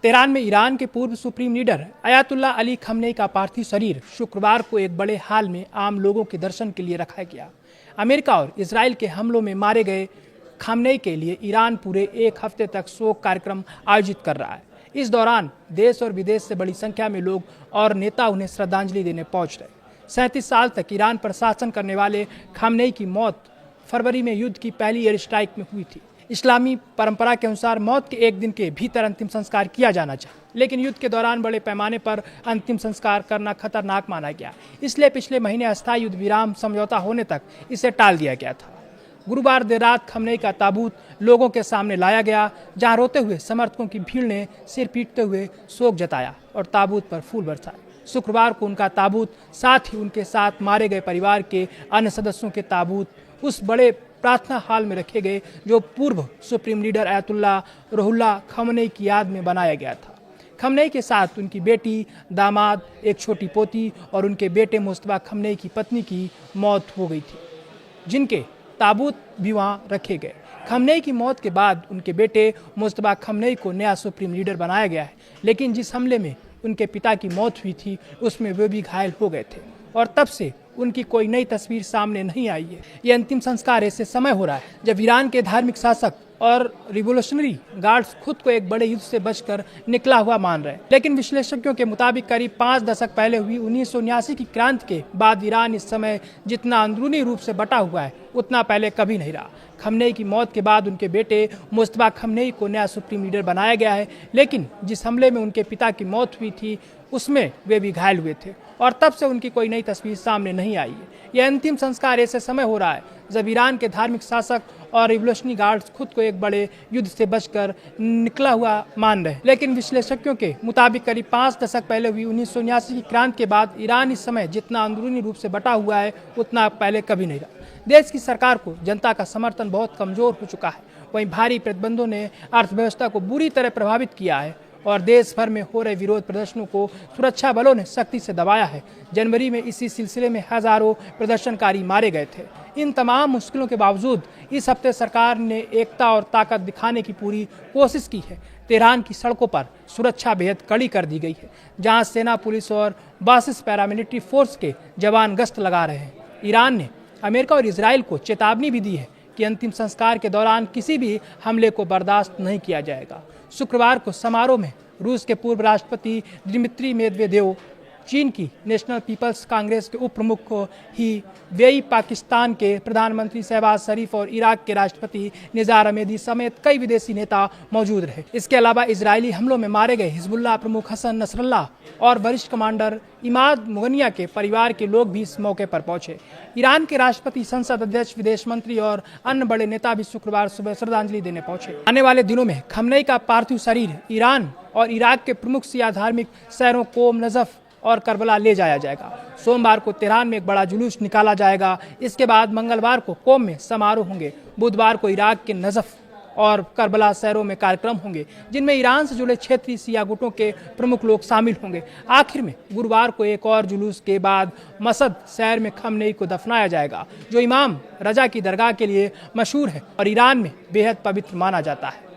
Tehran में Iran के पूर्व supreme leader Ayatollah Ali Khamenei का पार्थिव शरीर शुक्रवार को एक बड़े हाल में आम लोगों के दर्शन के लिए रखा गया। अमेरिका और इजराइल के हमलों में मारे गए खमनेई के लिए ईरान पूरे एक हफ्ते तक शोक कार्यक्रम आयोजित कर रहा है। इस दौरान देश और विदेश से बड़ी संख्या में लोग और नेता उन्हें श्रद्धांजलि देने पहुंच रहे। 37 साल तक ईरान पर शासन करने वाले खमनेई की मौत फरवरी में युद्ध की पहली एयर स्ट्राइक में हुई थी। इस्लामी परंपरा के अनुसार मौत के एक दिन के भीतर अंतिम संस्कार किया जाना चाहिए, लेकिन युद्ध के दौरान बड़े पैमाने पर अंतिम संस्कार करना खतरनाक माना गया। इसलिए पिछले महीने अस्थायी युद्ध विराम समझौता होने तक इसे टाल दिया गया था। गुरुवार देर रात खमनेई का ताबूत लोगों के सामने लाया गया, जहां रोते हुए समर्थकों की भीड़ ने सिर पीटते हुए शोक जताया और ताबूत पर फूल बरसाए। शुक्रवार को उनका ताबूत, साथ ही उनके साथ मारे गए परिवार के अन्य सदस्यों के ताबूत उस बड़े प्रार्थना हॉल में रखे गए जो पूर्व supreme leader Ayatollah Ruhollah Khamenei की याद में बनाया गया था। खमनेई के साथ उनकी बेटी, दामाद, एक छोटी पोती और उनके बेटे मुस्तफा खमनेई की पत्नी की मौत हो गई थी, जिनके ताबूत भी वहां रखे गए। खमनेई की मौत के बाद उनके बेटे मुस्तफा खमनेई को नया सुप्रीम लीडर बनाया गया है, लेकिन जिस हमले में उनके पिता की मौत हुई थी उसमें वे भी घायल हो गए थे और तब से उनकी कोई नई तस्वीर सामने नहीं आई है। ये अंतिम संस्कार ऐसे समय हो रहा है जब ईरान के धार्मिक शासक और रिवोल्यूशनरी गार्ड्स खुद को एक बड़े युद्ध से बचकर निकला हुआ मान रहे हैं। लेकिन विश्लेषकों के मुताबिक करीब 5 दशक पहले हुई 1979 की क्रांति के बाद ईरान इस समय जितना अंदरूनी रूप से बटा हुआ है उतना पहले कभी नहीं रहा। खमनेई की मौत के बाद उनके बेटे मुस्तफा खमनेई को नया सुप्रीम लीडर बनाया गया है, लेकिन जिस हमले में उनके पिता की मौत हुई थी उसमें वे भी घायल हुए थे और तब से उनकी कोई नई तस्वीर सामने नहीं आई है। यह अंतिम संस्कार ऐसे समय हो रहा है जब ईरान के धार्मिक शासक और रिवोल्यूशनरी गार्ड्स खुद को एक बड़े युद्ध से बचकर निकला हुआ मान रहे हैं। लेकिन विश्लेषकों के मुताबिक करीब 5 दशक पहले हुई 1979 की क्रांति के बाद ईरान इस समय जितना अंदरूनी रूप से बटा हुआ है उतना पहले कभी नहीं रहा। देश की सरकार को जनता का समर्थन बहुत कमजोर हो चुका है। वहीं भारी प्रतिबंधों ने अर्थव्यवस्था को बुरी तरह प्रभावित किया है और देश भर में हो रहे विरोध प्रदर्शनों को सुरक्षा बलों ने सख्ती से दबाया है। जनवरी में इसी सिलसिले में हजारों प्रदर्शनकारी मारे गए थे। इन तमाम मुश्किलों के बावजूद इस हफ्ते सरकार ने एकता और ताकत दिखाने की पूरी कोशिश की है। तेहरान की सड़कों पर सुरक्षा बेहद कड़ी कर दी गई है, जहां सेना, पुलिस और 22 पैरामिलिट्री फोर्स के जवान गश्त लगा रहे हैं। ईरान ने अमेरिका और इजराइल को चेतावनी भी दी है कि अंतिम संस्कार के दौरान किसी भी हमले को बर्दाश्त नहीं किया जाएगा। शुक्रवार को समारोह में रूस के पूर्व राष्ट्रपति दिमित्री मेदवेदेव, चीन की नेशनल पीपल्स कांग्रेस के उप प्रमुख ही वेई, पाकिस्तान के प्रधानमंत्री शहबाज शरीफ और इराक के राष्ट्रपति निज़ार अहमदी समेत कई विदेशी नेता मौजूद रहे। इसके अलावा इजरायली हमलों में मारे गए हिजबुल्लाह प्रमुख हसन नसरल्लाह और वरिष्ठ कमांडर इमाद मुगनिया के परिवार के लोग भी इस मौके पर पहुंचे। ईरान के राष्ट्रपति, संसद अध्यक्ष, विदेश मंत्री और अन्य बड़े नेता भी शुक्रवार सुबह श्रद्धांजलि देने पहुंचे। आने वाले दिनों में खमनेई का पार्थिव शरीर ईरान और इराक के प्रमुख शिया धार्मिक शहरों कोम, नजफ और करबला ले जाया जाएगा। सोमवार को तेहरान में एक बड़ा जुलूस निकाला जाएगा। इसके बाद मंगलवार को कोम में समारोह होंगे। बुधवार को इराक के नजफ और करबला शहरों में कार्यक्रम होंगे, जिनमें ईरान से जुड़े क्षेत्रीय शिया गुटों के प्रमुख लोग शामिल होंगे। आखिर में गुरुवार को एक और जुलूस के बाद मसद शहर में खमनेई को दफनाया जाएगा, जो इमाम रजा की दरगाह के लिए मशहूर है और ईरान में बेहद पवित्र माना जाता है।